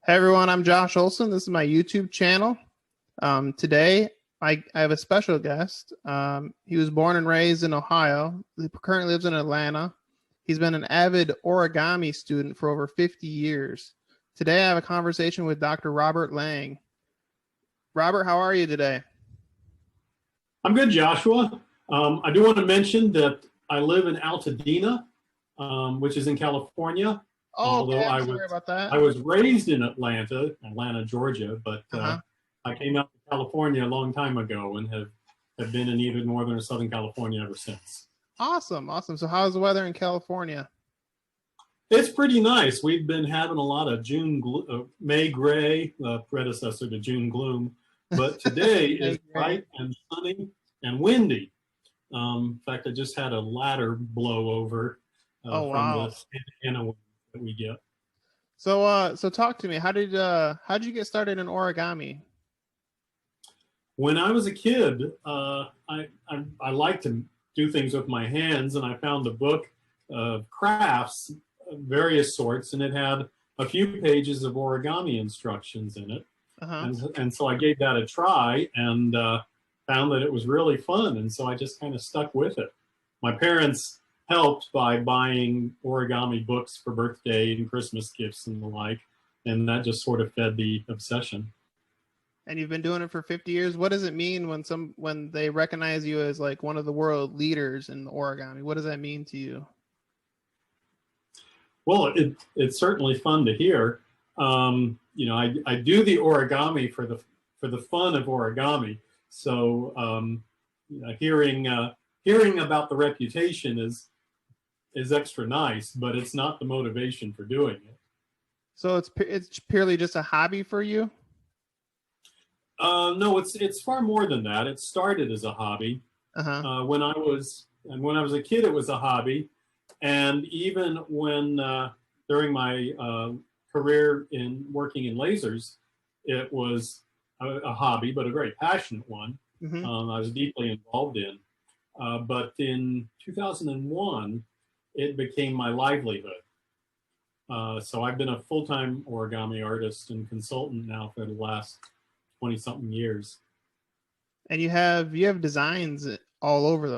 Hey everyone, I'm Josh Olson. This is my YouTube channel. Today, I have a special guest. He was born and raised in Ohio. He currently lives in Atlanta. He's been an avid origami student for over 50 years. Today, I have a conversation with Dr. Robert Lang. Robert, how are you today? I'm good, Joshua. I do want to mention that I live in Altadena, which is in California. Oh, okay. I'm sorry about that. I was raised in Atlanta, Georgia, but I came out to California a long time ago and have been in either Northern or Southern California ever since. Awesome. So how's the weather in California? It's pretty nice. We've been having a lot of May gray, predecessor to June gloom, but today is bright and sunny and windy. In fact, I just had a ladder blow over from the Santa Ana wind that we get. So talk to me. How did you get started in origami? When I was a kid, I liked to do things with my hands, and I found a book of crafts of various sorts, and it had a few pages of origami instructions in it. And so I gave that a try and found that it was really fun, and so I just kind of stuck with it. My parents helped by buying origami books for birthday and Christmas gifts and the like, and that just sort of fed the obsession. And you've been doing it for 50 years. What does it mean when they recognize you as like one of the world leaders in origami? What does that mean to you? Well, it's certainly fun to hear. I do the origami for the fun of origami. So hearing about the reputation is extra nice, but it's not the motivation for doing it. So it's purely just a hobby for you? No, it's far more than that. It started as a hobby. When I was a kid, it was a hobby, and even when during my career in working in lasers, it was a hobby, but a very passionate one. I was deeply involved in. But in 2001, it became my livelihood. So I've been a full-time origami artist and consultant now for the last 20-something years. And you have designs all over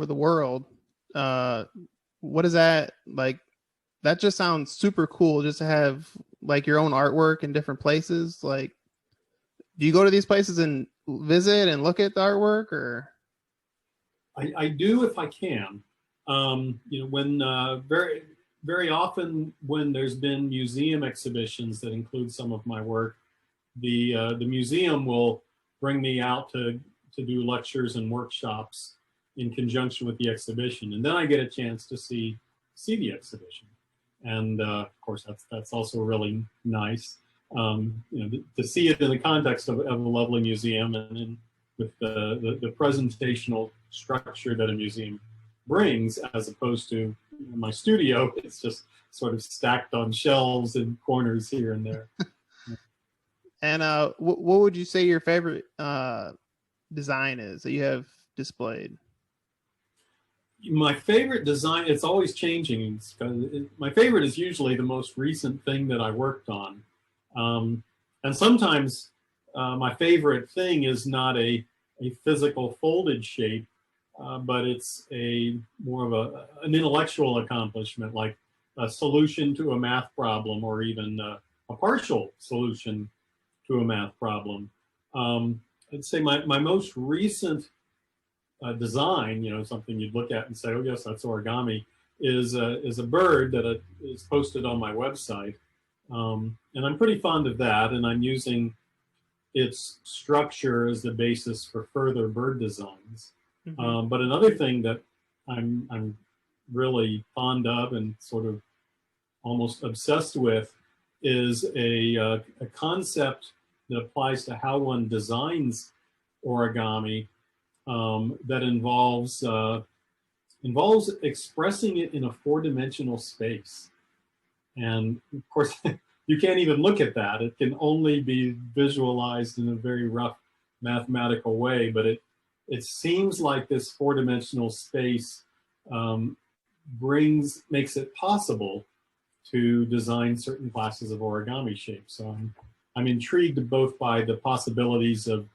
the world. What is that like? That just sounds super cool, just to have like your own artwork in different places. Like, do you go to these places and visit and look at the artwork, or? I do if I can. When very, very often when there's been museum exhibitions that include some of my work, the museum will bring me out to do lectures and workshops in conjunction with the exhibition, and then I get a chance to see the exhibition, and of course that's also really nice. To see it in the context of a lovely museum and with the presentational structure that a museum brings, as opposed to my studio. It's just sort of stacked on shelves and corners here and there. And what would you say your favorite design is that you have displayed? My favorite design, it's always changing. My favorite is usually the most recent thing that I worked on. And sometimes my favorite thing is not a physical folded shape, but it's more of an intellectual accomplishment, like a solution to a math problem, or even a partial solution to a math problem. I'd say my most recent design, something you'd look at and say, oh yes, that's origami, is a bird that is posted on my website. And I'm pretty fond of that, and I'm using its structure as the basis for further bird designs. But another thing that I'm really fond of and sort of almost obsessed with is a concept that applies to how one designs origami, that involves expressing it in a four-dimensional space. And of course, you can't even look at that. It can only be visualized in a very rough mathematical way, but it seems like this four-dimensional space makes it possible to design certain classes of origami shapes. So I'm intrigued both by the possibilities of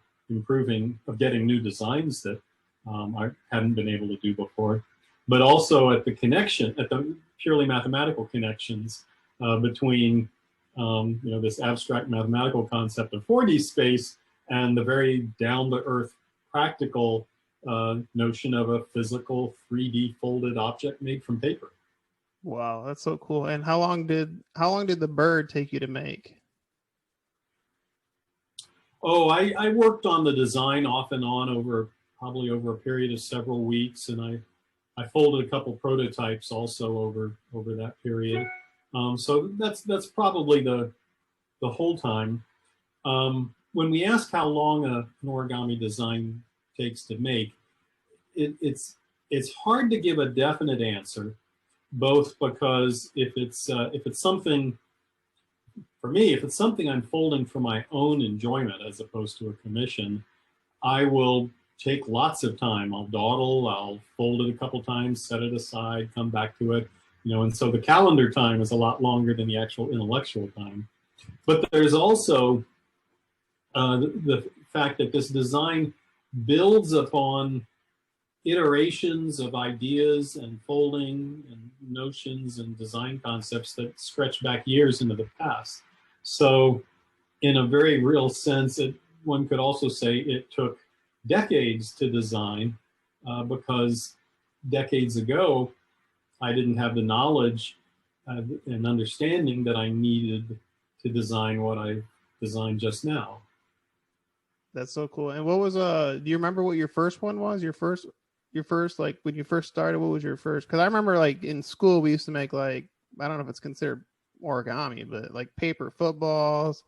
getting new designs that I hadn't been able to do before, but also at the purely mathematical connections between this abstract mathematical concept of 4D space and the very down-to-earth practical notion of a physical 3D folded object made from paper. Wow, that's so cool. And how long did the bird take you to make? Oh, I worked on the design off and on probably over a period of several weeks, and I folded a couple prototypes also over that period. So that's probably the whole time. When we ask how long an origami design takes to make, it's hard to give a definite answer, both because if it's something, for me, if it's something I'm folding for my own enjoyment as opposed to a commission, I will take lots of time. I'll dawdle, I'll fold it a couple times, set it aside, come back to it, and so the calendar time is a lot longer than the actual intellectual time. But there's also the fact that this design builds upon iterations of ideas and folding and notions and design concepts that stretch back years into the past. So in a very real sense, one could also say it took decades to design because decades ago, I didn't have the knowledge and understanding that I needed to design what I designed just now. That's so cool. And what was do you remember what your first one was? Your first like when you first started, what was your first? Because I remember like in school we used to make like, I don't know if it's considered origami, but like paper footballs.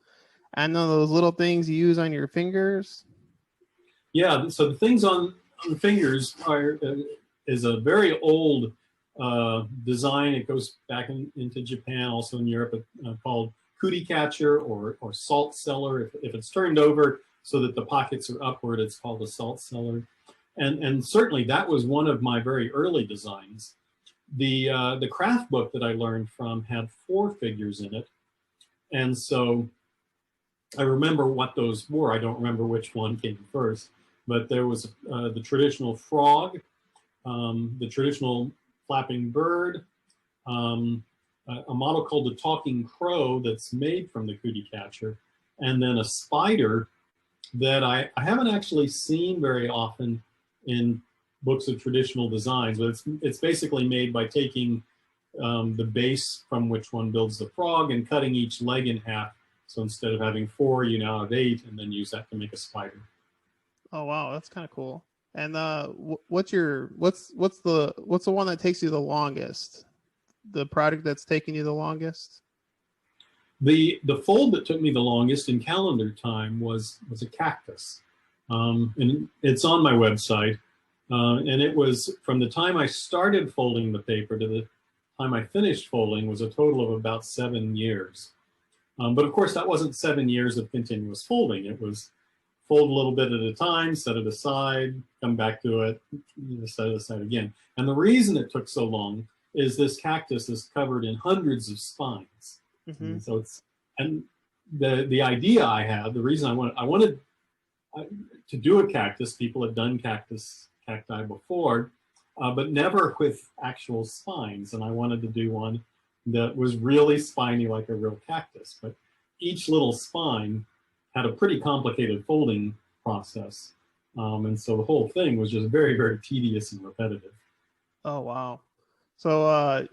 I know those little things you use on your fingers. Yeah, so the things on the fingers is a very old design. It goes back into Japan, also in Europe, called cootie catcher or salt cellar. If it's turned over so that the pockets are upward, it's called a salt cellar. And certainly that was one of my very early designs. The craft book that I learned from had 4 figures in it. And so I remember what those were. I don't remember which one came first, but there was the traditional frog, the traditional flapping bird, a model called the talking crow that's made from the cootie catcher, and then a spider that I haven't actually seen very often in books of traditional designs, but it's basically made by taking the base from which one builds the frog and cutting each leg in half. So instead of having 4, you now have 8, and then use that to make a spider. Oh wow, that's kind of cool. And what's the one that takes you the longest? The product that's taking you the longest? The fold that took me the longest in calendar time was a cactus. And it's on my website. And it was from the time I started folding the paper to the time I finished folding was a total of about 7 years. But of course, that wasn't 7 years of continuous folding. It was fold a little bit at a time, set it aside, come back to it, set it aside again. And the reason it took so long is this cactus is covered in hundreds of spines. Mm-hmm. So the idea I had, the reason I wanted to do a cactus. People had done cacti before, but never with actual spines. And I wanted to do one that was really spiny like a real cactus. But each little spine had a pretty complicated folding process. And so the whole thing was just very, very tedious and repetitive. Oh, wow. So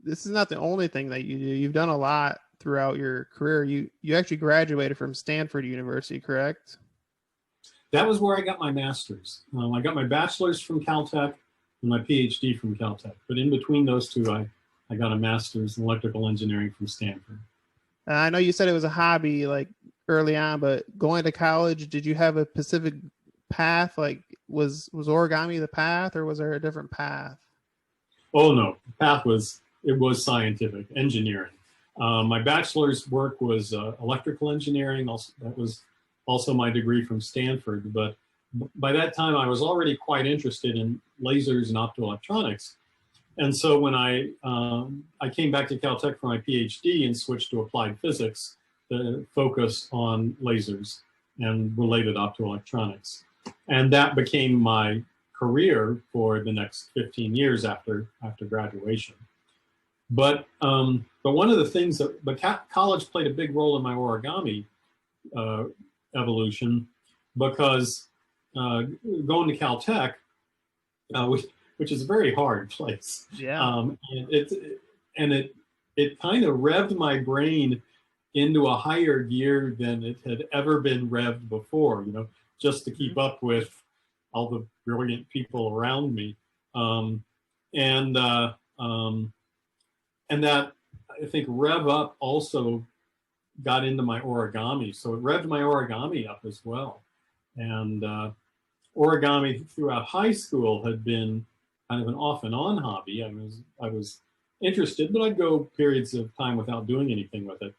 this is not the only thing that you do. You've done a lot throughout your career. You actually graduated from Stanford University, correct? That was where I got my master's. I got my bachelor's from Caltech and my PhD from Caltech. But in between those two, I got a master's in electrical engineering from Stanford. I know you said it was a hobby like early on, but going to college, did you have a specific path? Like was origami the path, or was there a different path? Oh no, the path was scientific engineering. My bachelor's work was electrical engineering. Also, that was also my degree from Stanford. But by that time, I was already quite interested in lasers and optoelectronics. And so when I came back to Caltech for my PhD and switched to applied physics to focus on lasers and related optoelectronics. And that became my career for the next 15 years after graduation. But one of the things college played a big role in my origami evolution, because going to Caltech, which is a very hard place. Yeah. And it kind of revved my brain into a higher gear than it had ever been revved before, you know, just to keep up with all the brilliant people around me. And that, I think, rev up also got into my origami. So it revved my origami up as well. And origami throughout high school had been kind of an off and on hobby. I was interested, but I'd go periods of time without doing anything with it.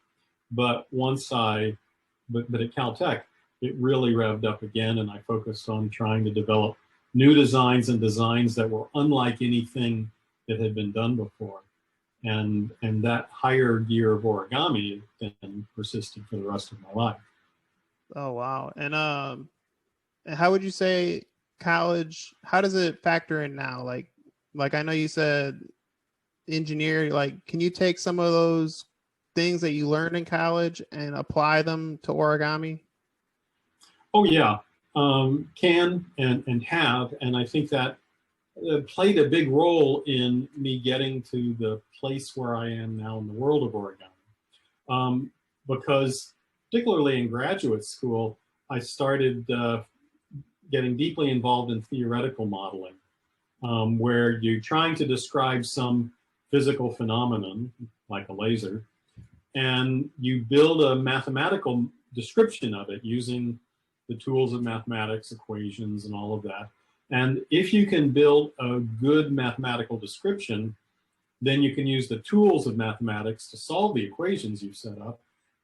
But but at Caltech, it really revved up again, and I focused on trying to develop new designs and designs that were unlike anything that had been done before. And that higher gear of origami then persisted for the rest of my life. Oh, wow. And how would you say college, how does it factor in now? Like I know you said engineer, like, can you take some of those things that you learned in college and apply them to origami? Oh yeah, can and have, and I think that played a big role in me getting to the place where I am now in the world of origami. Because particularly in graduate school, I started getting deeply involved in theoretical modeling, where you're trying to describe some physical phenomenon, like a laser, and you build a mathematical description of it using the tools of mathematics, equations, and all of that. And if you can build a good mathematical description, then you can use the tools of mathematics to solve the equations you've set up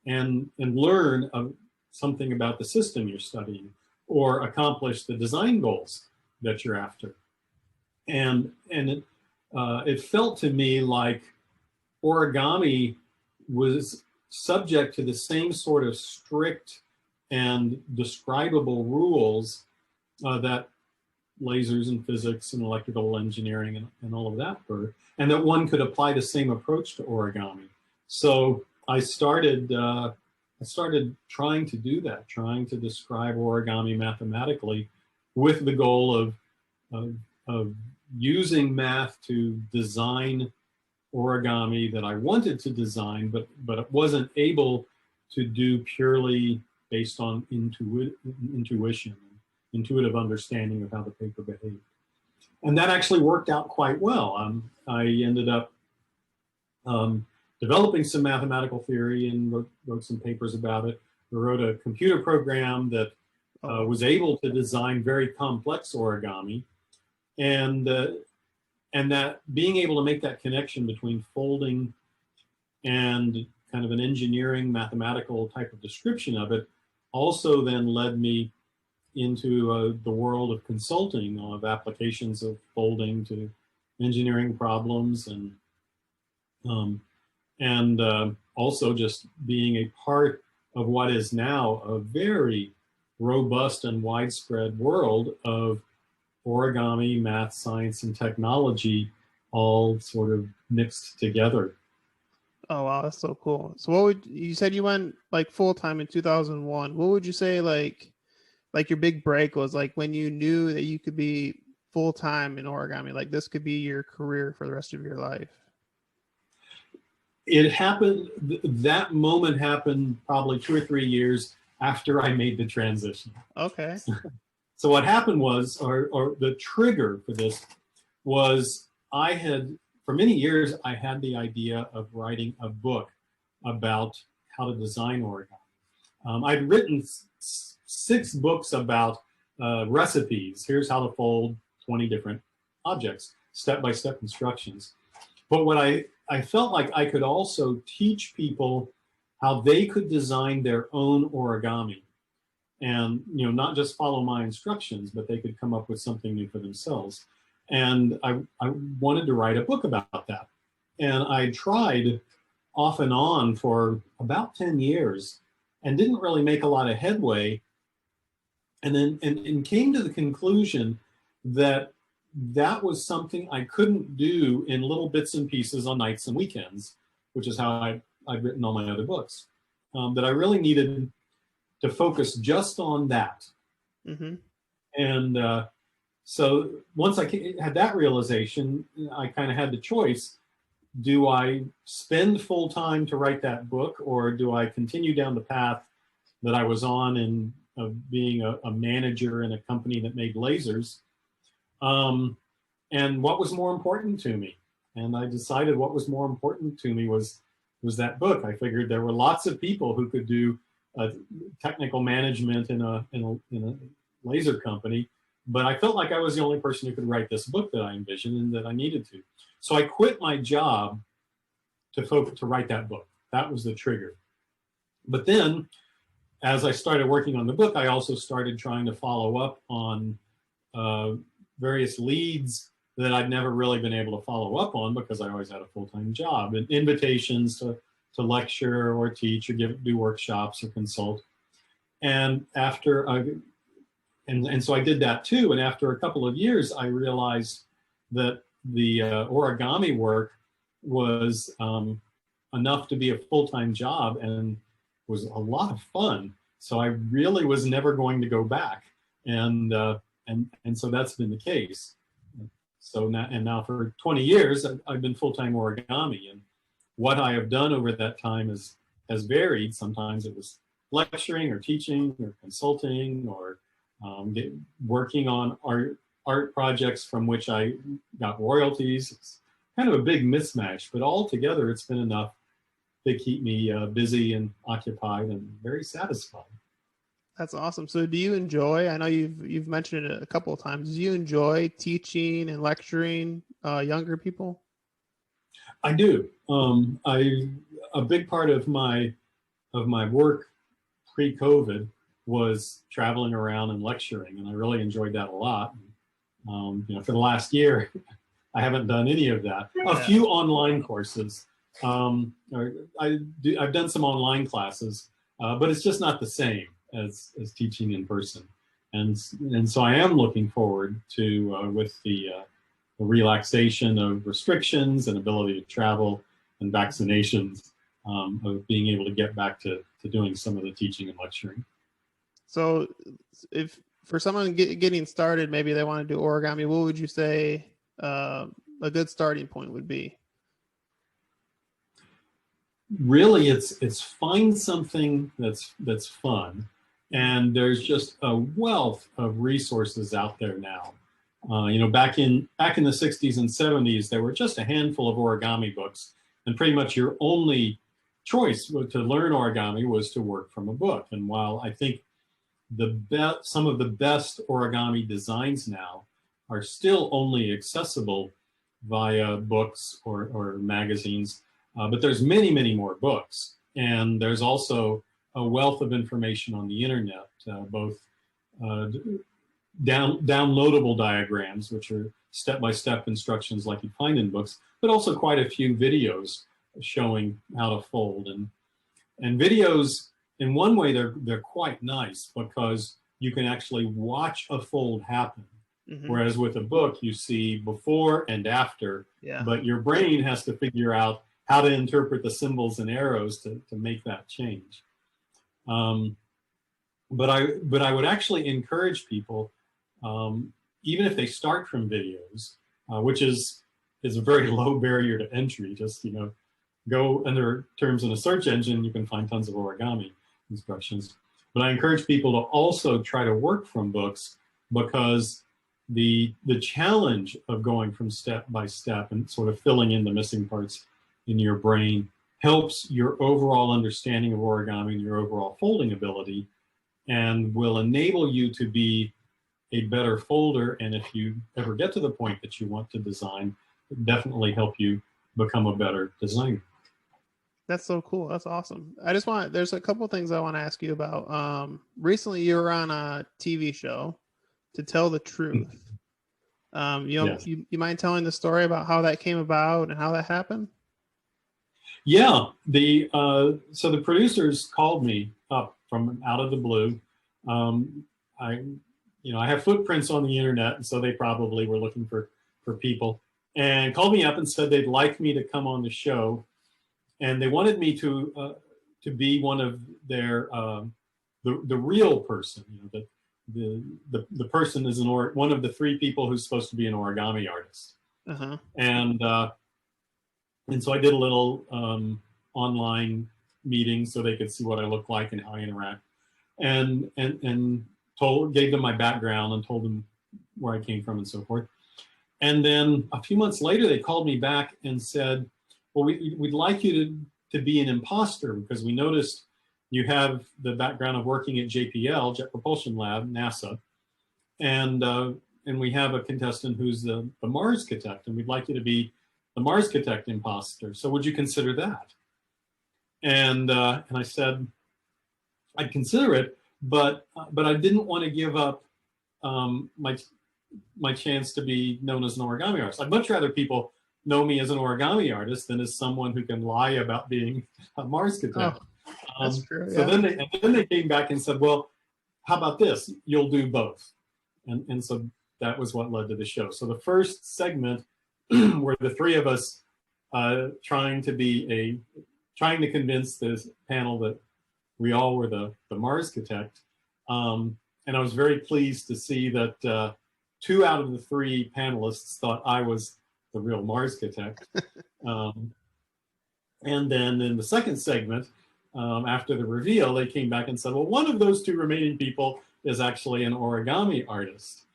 and learn something about the system you're studying, or accomplish the design goals that you're after. And it felt to me like origami was subject to the same sort of strict and describable rules that lasers and physics and electrical engineering and all of that were, and that one could apply the same approach to origami. So I started trying to do that, trying to describe origami mathematically, with the goal of using math to design origami that I wanted to design, but it wasn't able to do purely based on intuition, intuitive understanding of how the paper behaved. And that actually worked out quite well. I ended up developing some mathematical theory and wrote some papers about it. I wrote a computer program that was able to design very complex origami, and that being able to make that connection between folding and kind of an engineering mathematical type of description of it also then led me into the world of consulting, of applications of folding to engineering problems, and also just being a part of what is now a very robust and widespread world of origami, math, science, and technology all sort of mixed together. Oh, wow, that's so cool. So you said you went like full time in 2001. What would you say like your big break was, like when you knew that you could be full time in origami, like this could be your career for the rest of your life? It happened, that moment happened probably 2 or 3 years after I made the transition. Okay. So what happened was, or the trigger for this was, for many years, I had the idea of writing a book about how to design origami. I'd written 6 books about recipes. Here's how to fold 20 different objects, step-by-step instructions. But what I felt like I could also teach people how they could design their own origami, and not just follow my instructions, but they could come up with something new for themselves. And I wanted to write a book about that. And I tried off and on for about 10 years and didn't really make a lot of headway. And then and came to the conclusion that that was something I couldn't do in little bits and pieces on nights and weekends, which is how I've written all my other books. That I really needed to focus just on that. Mm-hmm. And so once I had that realization, I kind of had the choice. Do I spend full time to write that book, or do I continue down the path that I was on in of being a manager in a company that made lasers? And what was more important to me? And I decided what was more important to me was that book. I figured there were lots of people who could do technical management in a laser company, but I felt like I was the only person who could write this book that I envisioned and that I needed to. So I quit my job to write that book. That was the trigger. But then, as I started working on the book, I also started trying to follow up on various leads that I'd never really been able to follow up on because I always had a full-time job, and invitations to lecture or teach or do workshops or consult. And so I did that too. And after a couple of years, I realized that the origami work was enough to be a full-time job and was a lot of fun. So I really was never going to go back. And so that's been the case. So now for 20 years, I've been full-time origami, and what I have done over that time has varied. Sometimes it was lecturing or teaching or consulting or working on art projects from which I got royalties. It's kind of a big mismatch, but altogether it's been enough to keep me busy and occupied and very satisfied. That's awesome. So do you enjoy, I know you've mentioned it a couple of times, do you enjoy teaching and lecturing younger people? I do. A big part of my work pre-COVID was traveling around and lecturing, and I really enjoyed that a lot. For the last year, I haven't done any of that. A few online courses. I've done some online classes, but it's just not the same as teaching in person. And so I am looking forward to, with the relaxation of restrictions and ability to travel and vaccinations, of being able to get back to doing some of the teaching and lecturing. So if for someone getting started, maybe they want to do origami, what would you say a good starting point would be? Really, it's find something that's fun. And there's just a wealth of resources out there now. Back in the 60s and 70s, there were just a handful of origami books, and pretty much your only choice to learn origami was to work from a book. And while I think some of the best origami designs now are still only accessible via books or magazines, but there's many, many more books. And there's also a wealth of information on the internet, both downloadable diagrams, which are step-by-step instructions like you find in books, but also quite a few videos showing how to fold. And videos, in one way, they're quite nice because you can actually watch a fold happen. Mm-hmm. Whereas with a book, you see before and after, but your brain has to figure out how to interpret the symbols and arrows to make that change. But I would actually encourage people, even if they start from videos, which is a very low barrier to entry. Just go under terms in a search engine, you can find tons of origami instructions. But I encourage people to also try to work from books, because the challenge of going from step by step and sort of filling in the missing parts in your brain helps your overall understanding of origami and your overall folding ability, and will enable you to be a better folder. And if you ever get to the point that you want to design, definitely help you become a better designer. That's so cool. That's awesome. There's a couple things I want to ask you about. Recently you were on a TV show, To Tell the Truth. Yes. You mind telling the story about how that came about and how that happened? Yeah. So the producers called me up from out of the blue. Um, I, I have footprints on the internet, and so they probably were looking for people, and called me up and said they'd like me to come on the show, and they wanted me to be one of their the real person. The person is one of the three people who's supposed to be an origami artist, Uh-huh. and so I did a little online meeting so they could see what I look like and how I interact, and gave them my background and told them where I came from and so forth. And then a few months later, they called me back and said, "Well, we'd like you to be an imposter because we noticed you have the background of working at JPL, Jet Propulsion Lab, NASA, and we have a contestant who's the Mars-catect, and we'd like you to be the Mars-catect imposter. So would you consider that?" And I said I'd consider it, but I didn't want to give up my chance to be known as an origami artist. I'd much rather people know me as an origami artist than as someone who can lie about being a Mars-catect. Oh, that's true. So Yeah. then they came back and said, "Well, how about this? You'll do both." And so that was what led to the show. So the first segment were the three of us trying to convince this panel that we all were the Mars-catect. And I was very pleased to see that 2 out of the 3 panelists thought I was the real Mars-catect. And then in the second segment, after the reveal, they came back and said, "Well, one of those 2 remaining people is actually an origami artist."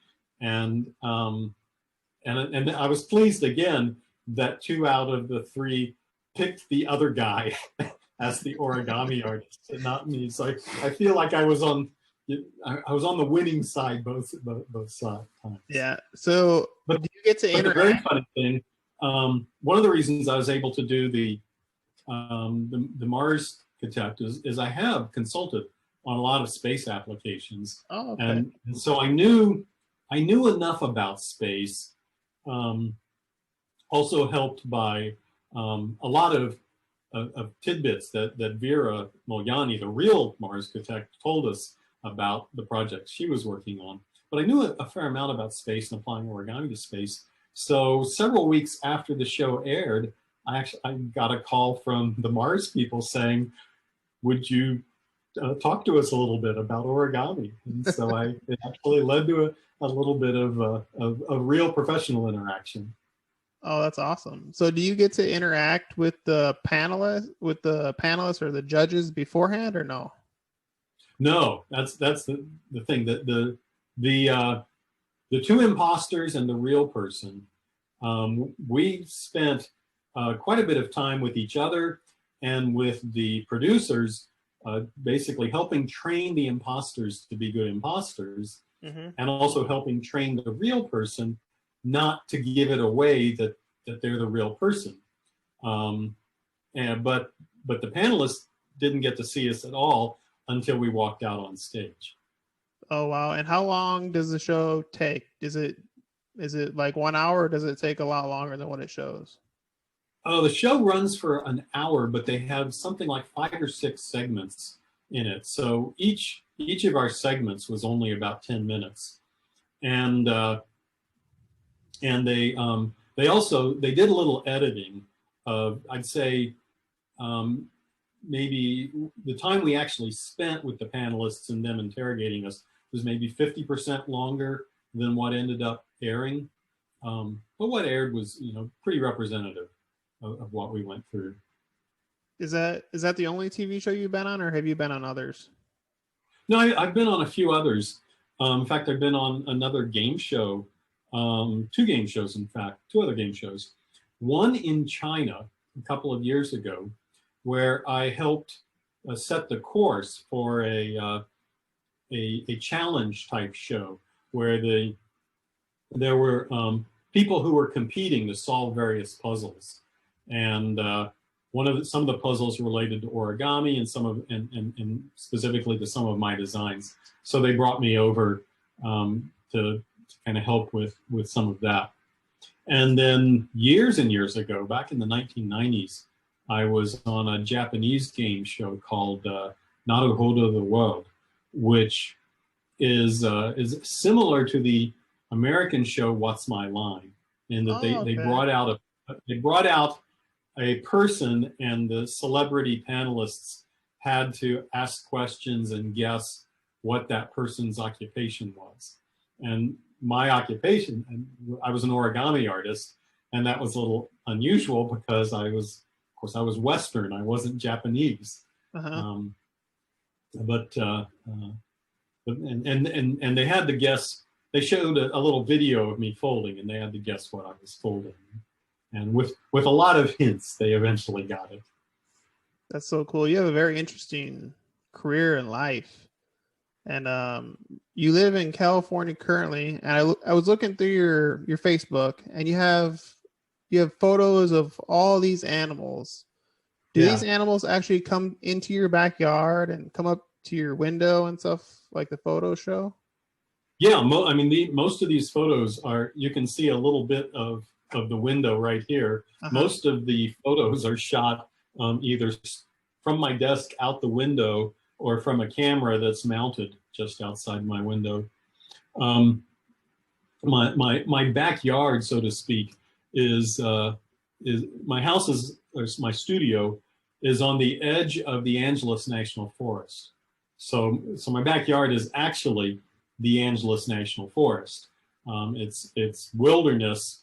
And I was pleased again that 2 out of the 3 picked the other guy as the origami artist and not me. So I feel like I was on the winning side both sides. Yeah. So But, do you get to but the interact? very funny thing, one of the reasons I was able to do the Mars-catect is I have consulted on a lot of space applications. Oh, okay. And so I knew enough about space, also helped by a lot of tidbits that Vera Moljani, the real Mars-catect, told us about the project she was working on. But I knew a fair amount about space and applying origami to space. So several weeks after the show aired, I got a call from the Mars people saying, "Would you talk to us a little bit about origami?" And so it actually led to a little bit of real professional interaction. Oh, that's awesome. So do you get to interact with the panelists or the judges beforehand or no? No, that's the thing. The 2 imposters and the real person, we spent quite a bit of time with each other and with the producers, basically helping train the imposters to be good imposters, Mm-hmm. and also helping train the real person not to give it away that they're the real person. But the panelists didn't get to see us at all until we walked out on stage. Oh, wow. And how long does the show take? Is it like 1 hour, or does it take a lot longer than what it shows? Oh, the show runs for an hour, but they have something like 5 or 6 segments in it. So each of our segments was only about 10 minutes, and they did a little editing of, I'd say, maybe the time we actually spent with the panelists and them interrogating us was maybe 50% longer than what ended up airing. But what aired was, pretty representative of what we went through. Is that the only TV show you've been on, or have you been on others? No, I've been on a few others. In fact, I've been on another game show, 2 game shows, in fact, 2 other game shows. One in China a couple of years ago, where I helped set the course for a challenge type show, where there were people who were competing to solve various puzzles, and some of the puzzles related to origami, and specifically to some of my designs. So they brought me over to kind of help with some of that. And then years and years ago, back in the 1990s, I was on a Japanese game show called Naruhodo the World, which is similar to the American show What's My Line, in that they brought out a person, and the celebrity panelists had to ask questions and guess what that person's occupation was. And my occupation, I was an origami artist, and that was a little unusual because I was Western. I wasn't Japanese. But they had to guess. They showed a little video of me folding, and they had to guess what I was folding. And with a lot of hints, they eventually got it. That's so cool. You have a very interesting career in life. And you live in California currently, and I was looking through your Facebook, and you have photos of all these animals. Do these animals actually come into your backyard and come up to your window and stuff like the photos show? Yeah, I mean, most of these photos are, you can see a little bit of the window right here. Most of the photos are shot either from my desk out the window or from a camera that's mounted just outside my window. My backyard, so to speak, is my house or my studio is on the edge of the Angeles National Forest. So my backyard is actually the Angeles National Forest. It's wilderness,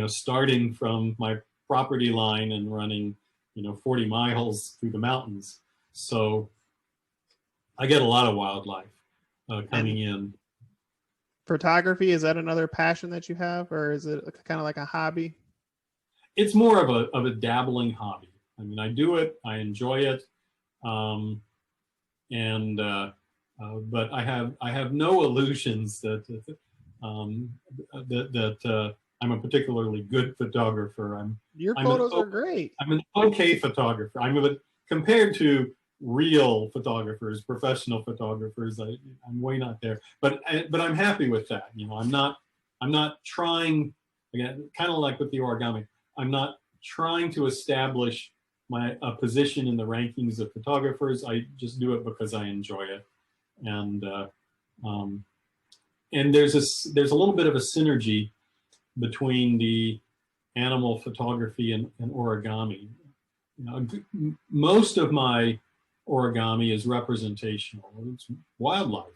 starting from my property line and running, 40 miles through the mountains. So I get a lot of wildlife coming in. Photography, is that another passion that you have, or is it kind of like a hobby? It's more of a dabbling hobby. I mean, I do it, I enjoy it, but I have no illusions that I'm a particularly good photographer. Your photos are great. I'm an okay photographer. Compared to real photographers, professional photographers, I'm way not there. But I'm happy with that. I'm not trying, again, kind of like with the origami. I'm not trying to establish a position in the rankings of photographers. I just do it because I enjoy it, and there's a little bit of a synergy between the animal photography and origami. Most of my origami is representational. It's wildlife,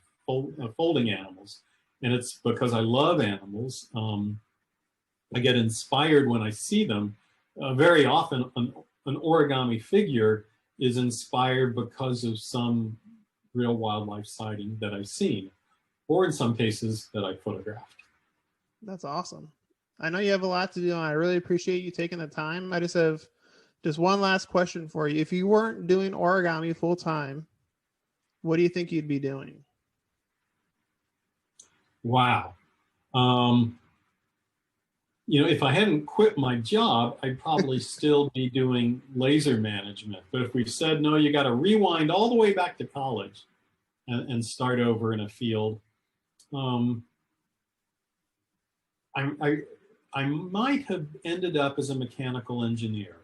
folding animals, and it's because I love animals. I get inspired when I see them. Very often, an origami figure is inspired because of some real wildlife sighting that I've seen, or in some cases that I photographed. That's awesome. I know you have a lot to do, and I really appreciate you taking the time. I just have one last question for you. If you weren't doing origami full time, what do you think you'd be doing? Wow. If I hadn't quit my job, I'd probably still be doing laser management. But if we said, no, you got to rewind all the way back to college and start over in a field, I might have ended up as a mechanical engineer,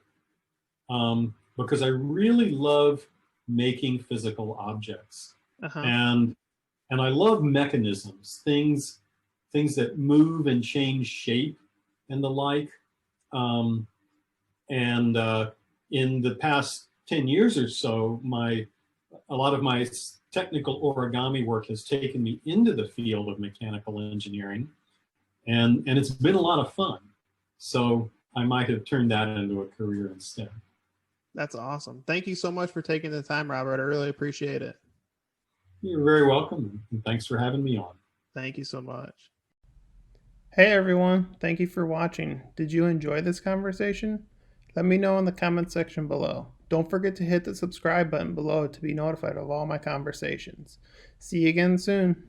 because I really love making physical objects. And I love mechanisms, things that move and change shape and the like. In the past 10 years or so, a lot of my technical origami work has taken me into the field of mechanical engineering, and it's been a lot of fun. So I might have turned that into a career instead. That's awesome. Thank you so much for taking the time, Robert. I really appreciate it. You're very welcome, and thanks for having me on. Thank you so much. Hey everyone, thank you for watching. Did you enjoy this conversation? Let me know in the comment section below. Don't forget to hit the subscribe button below to be notified of all my conversations. See you again soon.